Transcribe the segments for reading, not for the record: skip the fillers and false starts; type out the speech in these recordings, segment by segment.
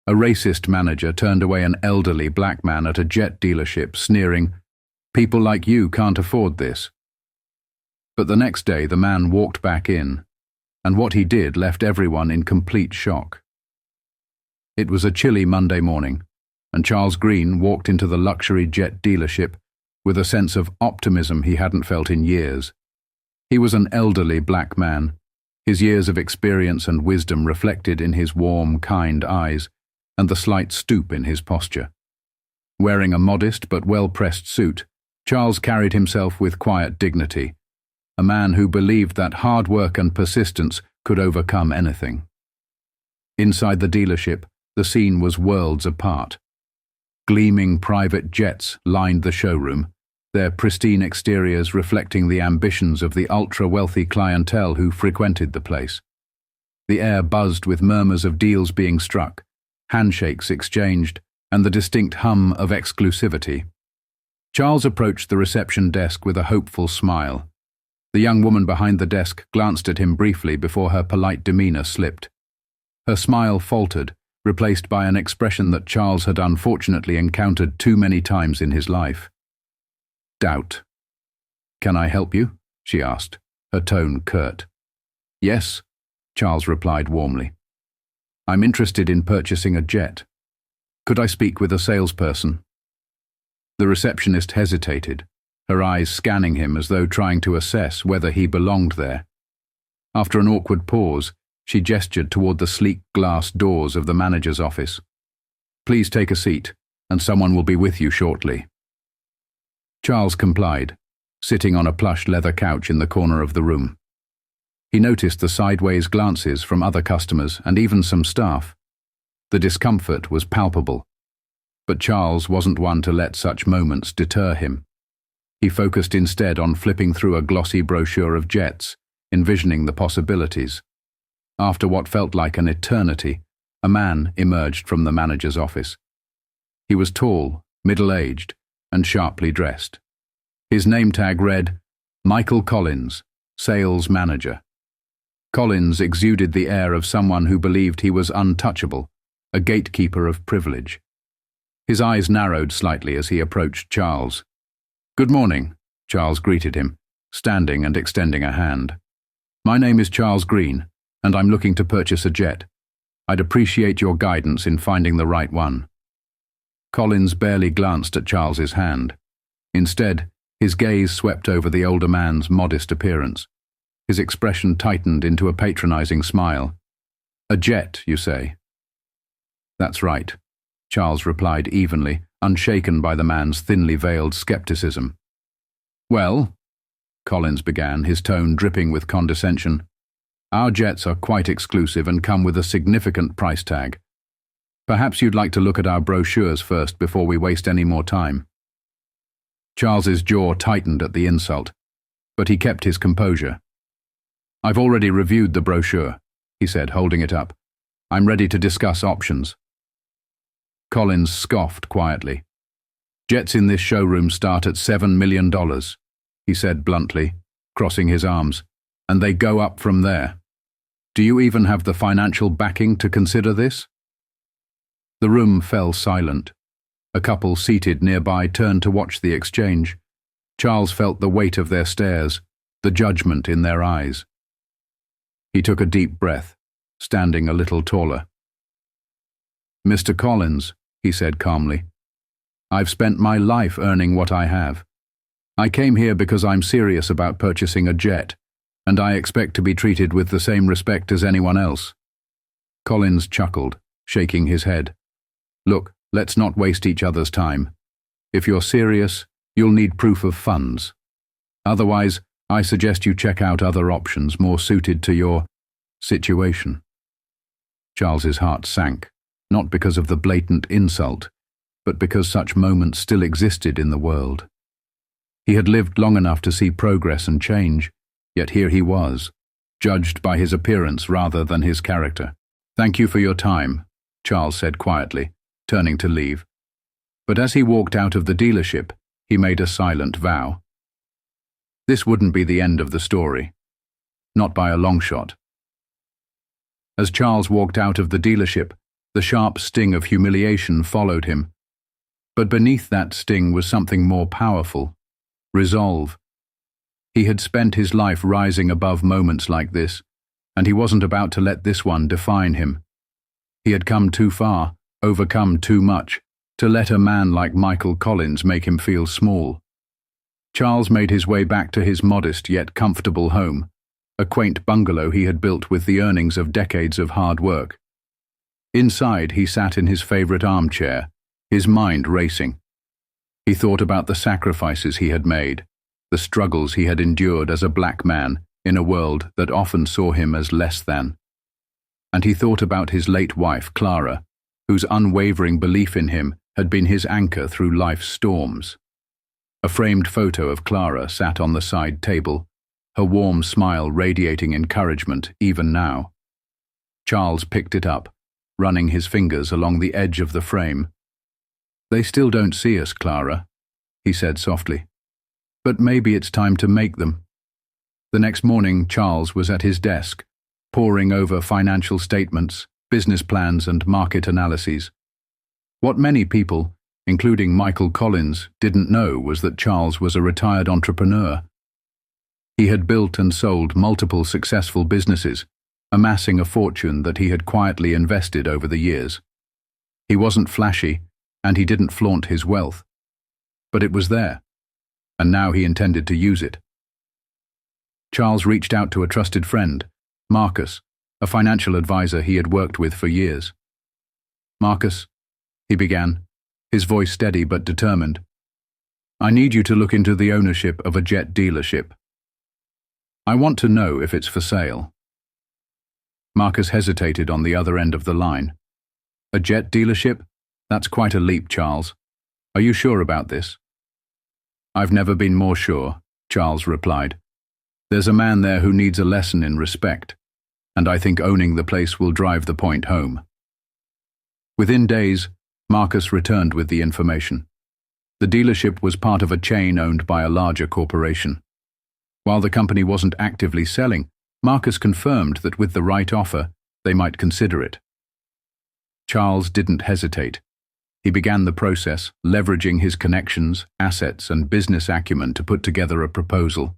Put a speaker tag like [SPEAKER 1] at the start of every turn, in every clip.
[SPEAKER 1] A racist manager turned away an elderly black man at a jet dealership, sneering, "People like you can't afford this." But the next day the man walked back in, and what he did left everyone in complete shock. It was a chilly Monday morning, and Charles Green walked into the luxury jet dealership with a sense of optimism he hadn't felt in years. He was an elderly black man, his years of experience and wisdom reflected in his warm, kind eyes and the slight stoop in his posture. Wearing a modest but well-pressed suit, Charles carried himself with quiet dignity, a man who believed that hard work and persistence could overcome anything. Inside the dealership, the scene was worlds apart. Gleaming private jets lined the showroom, their pristine exteriors reflecting the ambitions of the ultra-wealthy clientele who frequented the place. The air buzzed with murmurs of deals being struck, handshakes exchanged, and the distinct hum of exclusivity. Charles approached the reception desk with a hopeful smile. The young woman behind the desk glanced at him briefly before her polite demeanor slipped. Her smile faltered, replaced by an expression that Charles had unfortunately encountered too many times in his life. Doubt. "Can I help you?" she asked, her tone curt. "Yes," Charles replied warmly. "I'm interested in purchasing a jet. Could I speak with a salesperson?" The receptionist hesitated, her eyes scanning him as though trying to assess whether he belonged there. After an awkward pause, she gestured toward the sleek glass doors of the manager's office. "Please take a seat, and someone will be with you shortly." Charles complied, sitting on a plush leather couch in the corner of the room. He noticed the sideways glances from other customers and even some staff. The discomfort was palpable, but Charles wasn't one to let such moments deter him. He focused instead on flipping through a glossy brochure of jets, envisioning the possibilities. After what felt like an eternity, a man emerged from the manager's office. He was tall, middle-aged, and sharply dressed. His name tag read, "Michael Collins, Sales Manager." Collins exuded the air of someone who believed he was untouchable, a gatekeeper of privilege. His eyes narrowed slightly as he approached Charles. "Good morning," Charles greeted him, standing and extending a hand. "My name is Charles Green, and I'm looking to purchase a jet. I'd appreciate your guidance in finding the right one." Collins barely glanced at Charles's hand. Instead, his gaze swept over the older man's modest appearance. His expression tightened into a patronizing smile. "A jet, you say?" "That's right," Charles replied evenly, unshaken by the man's thinly veiled skepticism. "Well," Collins began, his tone dripping with condescension, "our jets are quite exclusive and come with a significant price tag. Perhaps you'd like to look at our brochures first before we waste any more time." Charles's jaw tightened at the insult, but he kept his composure. "I've already reviewed the brochure," he said, holding it up. "I'm ready to discuss options." Collins scoffed quietly. "Jets in this showroom start at $7 million, he said bluntly, crossing his arms, "and they go up from there. Do you even have the financial backing to consider this?" The room fell silent. A couple seated nearby turned to watch the exchange. Charles felt the weight of their stares, the judgment in their eyes. He took a deep breath, standing a little taller. "Mr. Collins," he said calmly, "I've spent my life earning what I have. I came here because I'm serious about purchasing a jet, and I expect to be treated with the same respect as anyone else." Collins chuckled, shaking his head. "Look, let's not waste each other's time. If you're serious, you'll need proof of funds. Otherwise, I suggest you check out other options more suited to your situation." Charles's heart sank, not because of the blatant insult, but because such moments still existed in the world. He had lived long enough to see progress and change, yet here he was, judged by his appearance rather than his character. "Thank you for your time," Charles said quietly, turning to leave. But as he walked out of the dealership, he made a silent vow. This wouldn't be the end of the story. Not by a long shot. As Charles walked out of the dealership, The sharp sting of humiliation followed him. But beneath that sting was something more powerful: resolve. He had spent his life rising above moments like this, and he wasn't about to let this one define him. He had come too far, overcome too much, to let a man like Michael Collins make him feel small. Charles made his way back to his modest yet comfortable home, a quaint bungalow he had built with the earnings of decades of hard work. Inside, he sat in his favorite armchair, his mind racing. He thought about the sacrifices he had made, the struggles he had endured as a black man in a world that often saw him as less than. And he thought about his late wife, Clara, whose unwavering belief in him had been his anchor through life's storms. A framed photo of Clara sat on the side table, her warm smile radiating encouragement even now. Charles picked it up, running his fingers along the edge of the frame. "They still don't see us, Clara," he said softly. "But maybe it's time to make them." The next morning, Charles was at his desk, poring over financial statements, business plans, and market analyses. What many people, including Michael Collins, didn't know was that Charles was a retired entrepreneur. He had built and sold multiple successful businesses, amassing a fortune that he had quietly invested over the years. He wasn't flashy, and he didn't flaunt his wealth. But it was there, and now he intended to use it. Charles reached out to a trusted friend, Marcus, a financial advisor he had worked with for years. "Marcus," he began, his voice steady but determined, "I need you to look into the ownership of a jet dealership. I want to know if it's for sale." Marcus hesitated on the other end of the line. "A jet dealership? That's quite a leap, Charles. Are you sure about this?" "I've never been more sure," Charles replied. "There's a man there who needs a lesson in respect, and I think owning the place will drive the point home." Within days, Marcus returned with the information. The dealership was part of a chain owned by a larger corporation. While the company wasn't actively selling, Marcus confirmed that with the right offer, they might consider it. Charles didn't hesitate. He began the process, leveraging his connections, assets, and business acumen to put together a proposal.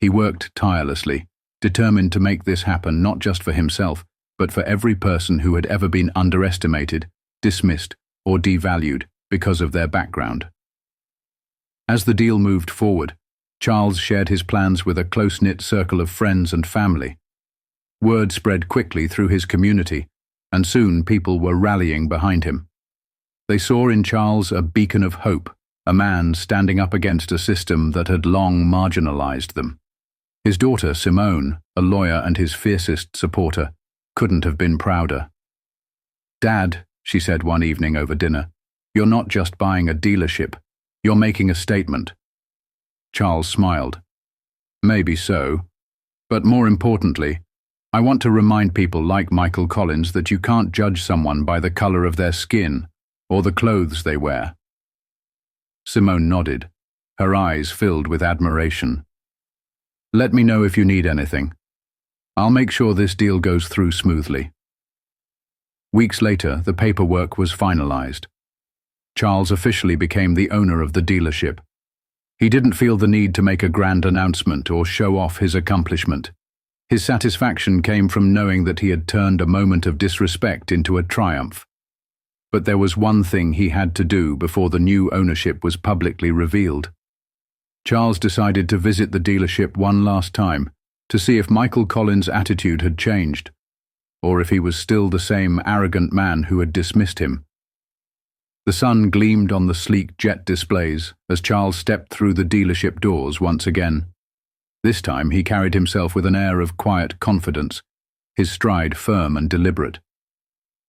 [SPEAKER 1] He worked tirelessly, determined to make this happen not just for himself, but for every person who had ever been underestimated, dismissed, or devalued because of their background. As the deal moved forward, Charles shared his plans with a close-knit circle of friends and family. Word spread quickly through his community, and soon people were rallying behind him. They saw in Charles a beacon of hope, a man standing up against a system that had long marginalized them. His daughter, Simone, a lawyer and his fiercest supporter, couldn't have been prouder. "Dad," she said one evening over dinner, "you're not just buying a dealership, you're making a statement." Charles smiled. "Maybe so, but more importantly, I want to remind people like Michael Collins that you can't judge someone by the color of their skin or the clothes they wear." Simone nodded, her eyes filled with admiration. "Let me know if you need anything. I'll make sure this deal goes through smoothly." Weeks later, the paperwork was finalized. Charles officially became the owner of the dealership. He didn't feel the need to make a grand announcement or show off his accomplishment. His satisfaction came from knowing that he had turned a moment of disrespect into a triumph. But there was one thing he had to do before the new ownership was publicly revealed. Charles decided to visit the dealership one last time to see if Michael Collins' attitude had changed, or if he was still the same arrogant man who had dismissed him. The sun gleamed on the sleek jet displays as Charles stepped through the dealership doors once again. This time he carried himself with an air of quiet confidence, his stride firm and deliberate.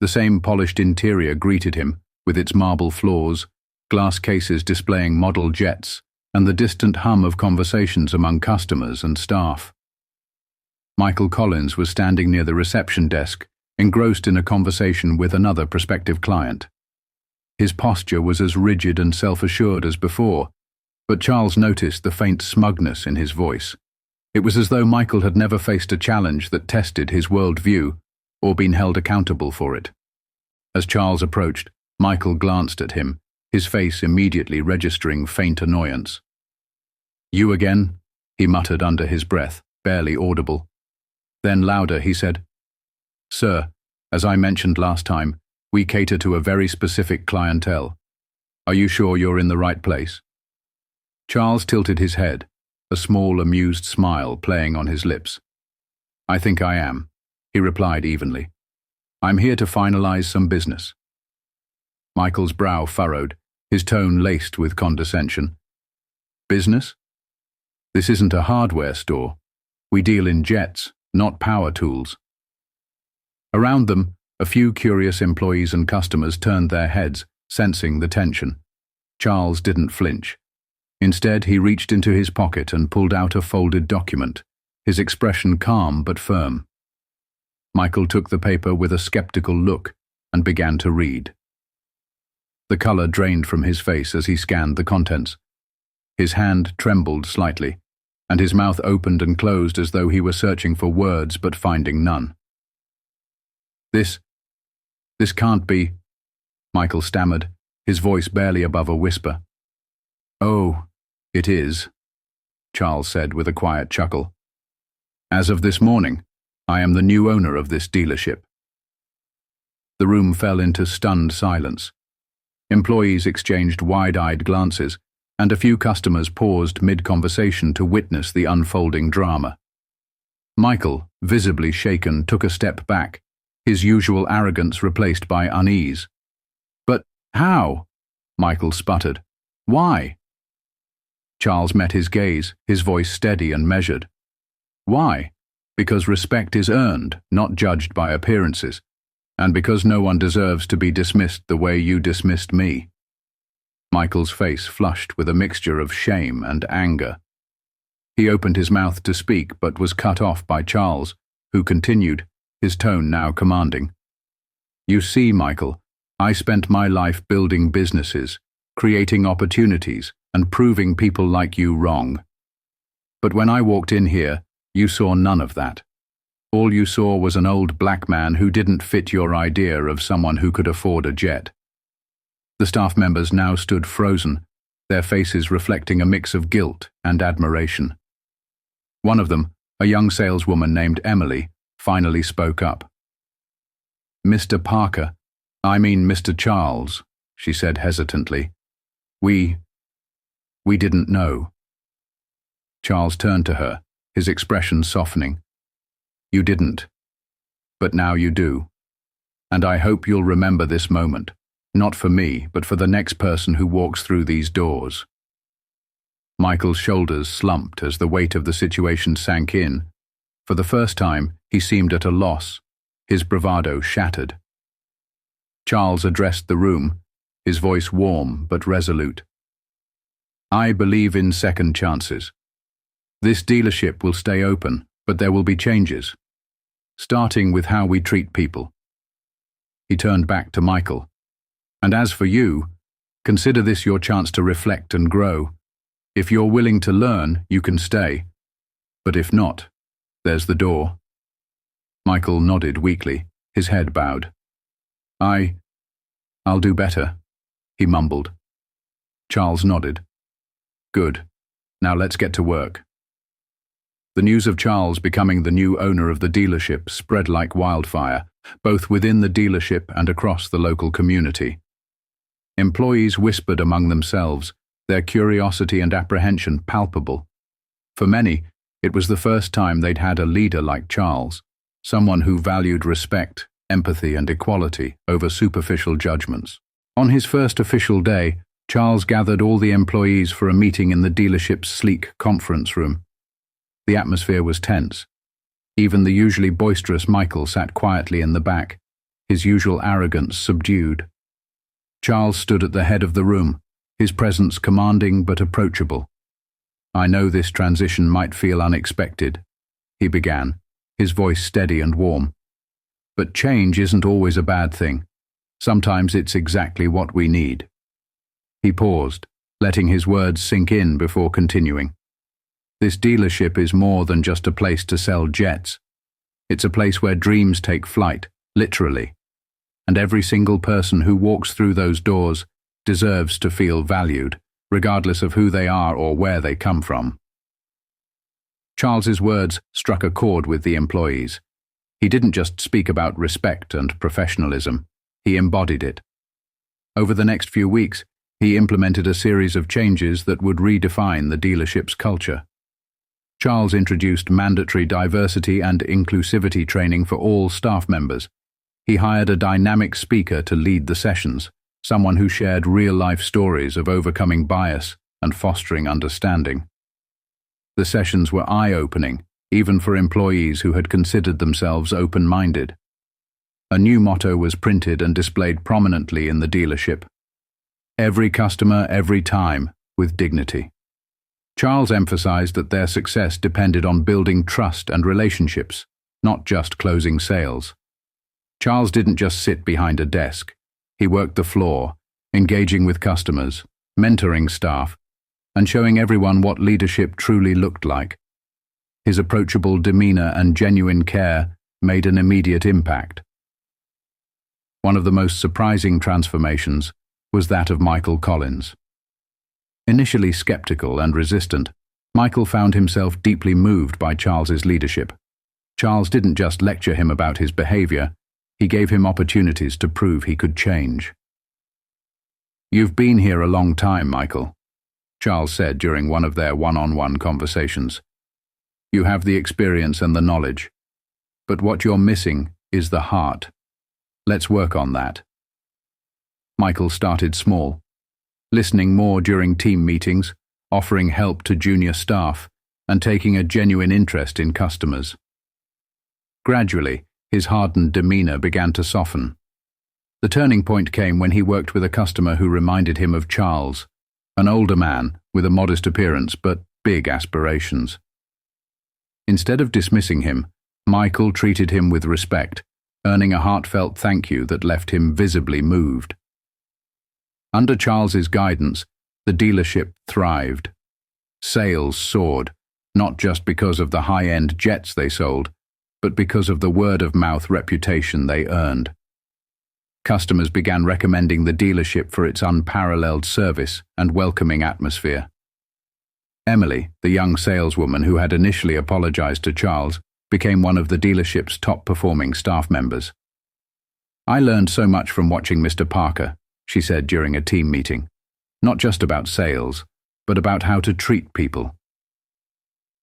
[SPEAKER 1] The same polished interior greeted him, with its marble floors, glass cases displaying model jets, and the distant hum of conversations among customers and staff. Michael Collins was standing near the reception desk, engrossed in a conversation with another prospective client. His posture was as rigid and self-assured as before, but Charles noticed the faint smugness in his voice. It was as though Michael had never faced a challenge that tested his worldview or been held accountable for it. As Charles approached, Michael glanced at him, his face immediately registering faint annoyance. "You again?" he muttered under his breath, barely audible. Then louder he said, "Sir, as I mentioned last time, we cater to a very specific clientele. Are you sure you're in the right place?" Charles tilted his head, a small amused smile playing on his lips. "I think I am," he replied evenly. "I'm here to finalize some business." Michael's brow furrowed, his tone laced with condescension. "Business? This isn't a hardware store. We deal in jets, not power tools." Around them, a few curious employees and customers turned their heads, sensing the tension. Charles didn't flinch. Instead, he reached into his pocket and pulled out a folded document, his expression calm but firm. Michael took the paper with a skeptical look and began to read. The color drained from his face as he scanned the contents. His hand trembled slightly, and his mouth opened and closed as though he were searching for words but finding none. This can't be," Michael stammered, his voice barely above a whisper. "Oh, it is," Charles said with a quiet chuckle. "As of this morning, I am the new owner of this dealership." The room fell into stunned silence. Employees exchanged wide-eyed glances, and a few customers paused mid-conversation to witness the unfolding drama. Michael, visibly shaken, took a step back, his usual arrogance replaced by unease. "But how?" Michael sputtered. "Why?" Charles met his gaze, his voice steady and measured. "Why? Because respect is earned, not judged by appearances, and because no one deserves to be dismissed the way you dismissed me." Michael's face flushed with a mixture of shame and anger. He opened his mouth to speak but was cut off by Charles, who continued, his tone now commanding. "You see, Michael, I spent my life building businesses, creating opportunities, and proving people like you wrong. But when I walked in here, you saw none of that. All you saw was an old black man who didn't fit your idea of someone who could afford a jet." The staff members now stood frozen, their faces reflecting a mix of guilt and admiration. One of them, a young saleswoman named Emily, finally spoke up. "Mr. Parker, I mean Mr. Charles," she said hesitantly. We didn't know." Charles turned to her, his expression softening. "You didn't, but now you do. And I hope you'll remember this moment, not for me, but for the next person who walks through these doors." Michael's shoulders slumped as the weight of the situation sank in. For the first time, he seemed at a loss, his bravado shattered. Charles addressed the room, his voice warm but resolute. "I believe in second chances. This dealership will stay open, but there will be changes, starting with how we treat people." He turned back to Michael. "And as for you, consider this your chance to reflect and grow. If you're willing to learn, you can stay. But if not, there's the door." Michael nodded weakly, his head bowed. I'll do better," he mumbled. Charles nodded. "Good. Now let's get to work." The news of Charles becoming the new owner of the dealership spread like wildfire, both within the dealership and across the local community. Employees whispered among themselves, their curiosity and apprehension palpable. For many, it was the first time they'd had a leader like Charles, someone who valued respect, empathy, and equality over superficial judgments. On his first official day, Charles gathered all the employees for a meeting in the dealership's sleek conference room. The atmosphere was tense. Even the usually boisterous Michael sat quietly in the back, his usual arrogance subdued. Charles stood at the head of the room, his presence commanding but approachable. "I know this transition might feel unexpected," he began, his voice steady and warm. "But change isn't always a bad thing. Sometimes it's exactly what we need." He paused, letting his words sink in before continuing. "This dealership is more than just a place to sell jets. It's a place where dreams take flight, literally. and every single person who walks through those doors deserves to feel valued, regardless of who they are or where they come from. Charles's words struck a chord with the employees. He didn't just speak about respect and professionalism, he embodied it. Over the next few weeks, he implemented a series of changes that would redefine the dealership's culture. Charles introduced mandatory diversity and inclusivity training for all staff members. He hired a dynamic speaker to lead the sessions, someone who shared real-life stories of overcoming bias and fostering understanding. The sessions were eye-opening, even for employees who had considered themselves open-minded. A new motto was printed and displayed prominently in the dealership: "Every customer, every time, with dignity." Charles emphasized that their success depended on building trust and relationships, not just closing sales. Charles didn't just sit behind a desk. He worked the floor, engaging with customers, mentoring staff, and showing everyone what leadership truly looked like. His approachable demeanor and genuine care made an immediate impact. One of the most surprising transformations was that of Michael Collins. Initially skeptical and resistant, Michael found himself deeply moved by Charles's leadership. Charles didn't just lecture him about his behavior, he gave him opportunities to prove he could change. "You've been here a long time, Michael," Charles said during one of their one-on-one conversations. "You have the experience and the knowledge, but what you're missing is the heart. Let's work on that." Michael started small, listening more during team meetings, offering help to junior staff, and taking a genuine interest in customers. Gradually, his hardened demeanor began to soften. The turning point came when he worked with a customer who reminded him of Charles, an older man with a modest appearance but big aspirations. Instead of dismissing him, Michael treated him with respect, earning a heartfelt thank you that left him visibly moved. Under Charles's guidance, the dealership thrived. Sales soared, not just because of the high-end jets they sold, but because of the word-of-mouth reputation they earned. Customers began recommending the dealership for its unparalleled service and welcoming atmosphere. Emily, the young saleswoman who had initially apologized to Charles, became one of the dealership's top-performing staff members. "I learned so much from watching Mr. Parker," she said during a team meeting. "Not just about sales, but about how to treat people."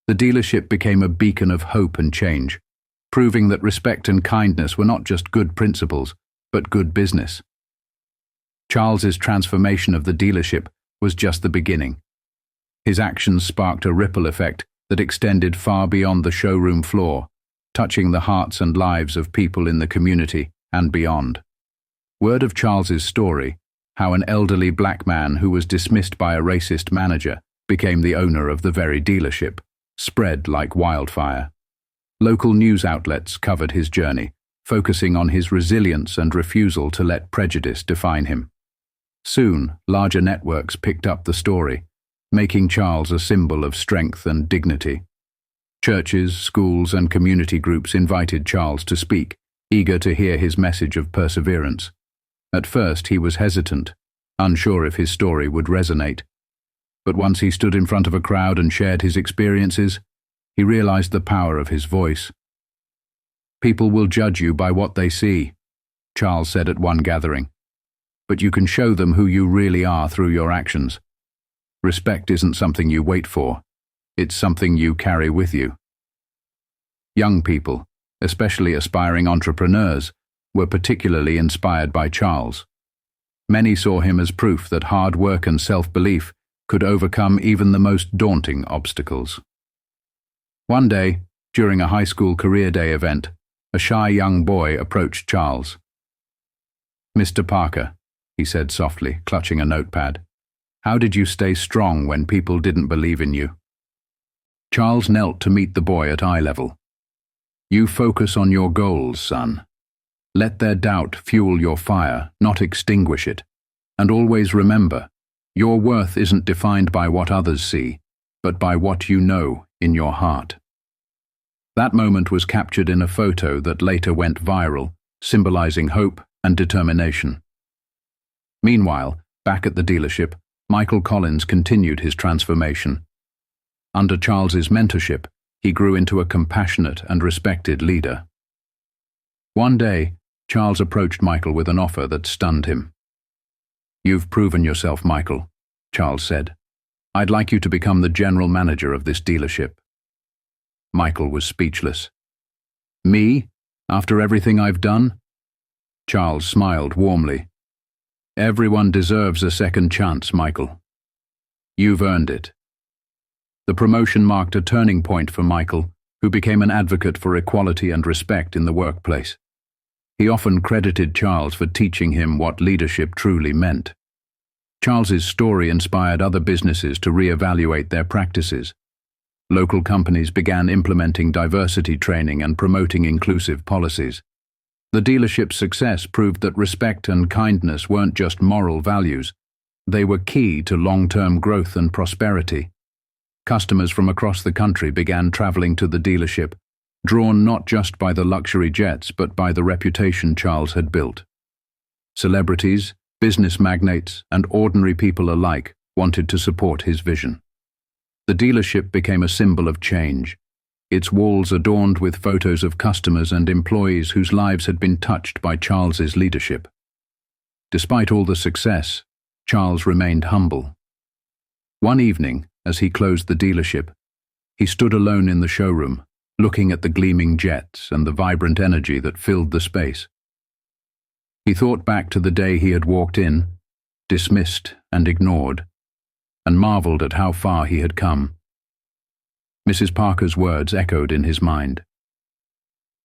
[SPEAKER 1] The dealership became a beacon of hope and change, proving that respect and kindness were not just good principles, but good business. Charles's transformation of the dealership was just the beginning. His actions sparked a ripple effect that extended far beyond the showroom floor, touching the hearts and lives of people in the community and beyond. Word of Charles's story, how an elderly black man who was dismissed by a racist manager became the owner of the very dealership, spread like wildfire. Local news outlets covered his journey, focusing on his resilience and refusal to let prejudice define him. Soon, larger networks picked up the story, making Charles a symbol of strength and dignity. Churches, schools, and community groups invited Charles to speak, eager to hear his message of perseverance. At first, he was hesitant, unsure if his story would resonate. But once he stood in front of a crowd and shared his experiences, he realized the power of his voice. "People will judge you by what they see," Charles said at one gathering. "But you can show them who you really are through your actions. Respect isn't something you wait for. It's something you carry with you." Young people, especially aspiring entrepreneurs, were particularly inspired by Charles. Many saw him as proof that hard work and self-belief could overcome even the most daunting obstacles. One day, during a high school career day event, a shy young boy approached Charles. "Mr. Parker," he said softly, clutching a notepad, "how did you stay strong when people didn't believe in you?" Charles knelt to meet the boy at eye level. "You focus on your goals, son. Let their doubt fuel your fire, not extinguish it. And always remember, your worth isn't defined by what others see, but by what you know in your heart." That moment was captured in a photo that later went viral, symbolizing hope, and determination. Meanwhile, back at the dealership, Michael Collins continued his transformation. Under Charles's mentorship, he grew into a compassionate and respected leader. One day, Charles approached Michael with an offer that stunned him. "You've proven yourself, Michael," Charles said. "I'd like you to become the general manager of this dealership." Michael was speechless. "Me? After everything I've done?" Charles smiled warmly. "Everyone deserves a second chance, Michael. You've earned it." The promotion marked a turning point for Michael, who became an advocate for equality and respect in the workplace. He often credited Charles for teaching him what leadership truly meant. Charles's story inspired other businesses to re-evaluate their practices. Local companies began implementing diversity training and promoting inclusive policies. The dealership's success proved that respect and kindness weren't just moral values. They were key to long-term growth and prosperity. Customers from across the country began traveling to the dealership, drawn not just by the luxury jets but by the reputation Charles had built. Celebrities, business magnates, and ordinary people alike wanted to support his vision. The dealership became a symbol of change, its walls adorned with photos of customers and employees whose lives had been touched by Charles's leadership. Despite all the success, Charles remained humble. One evening, as he closed the dealership, he stood alone in the showroom, looking at the gleaming jets and the vibrant energy that filled the space. He thought back to the day he had walked in, dismissed and ignored, and marveled at how far he had come. Mrs. Parker's words echoed in his mind.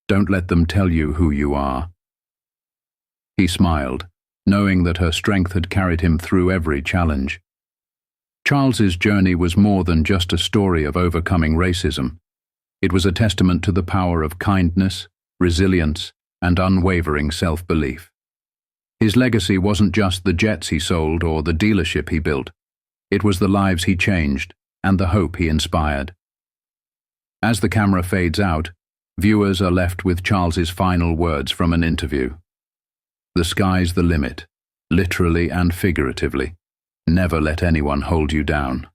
[SPEAKER 1] "Don't let them tell you who you are." He smiled, knowing that her strength had carried him through every challenge. Charles's journey was more than just a story of overcoming racism. It was a testament to the power of kindness, resilience, and unwavering self-belief. His legacy wasn't just the jets he sold or the dealership he built. It was the lives he changed and the hope he inspired. As the camera fades out, viewers are left with Charles's final words from an interview. "The sky's the limit, literally and figuratively. Never let anyone hold you down."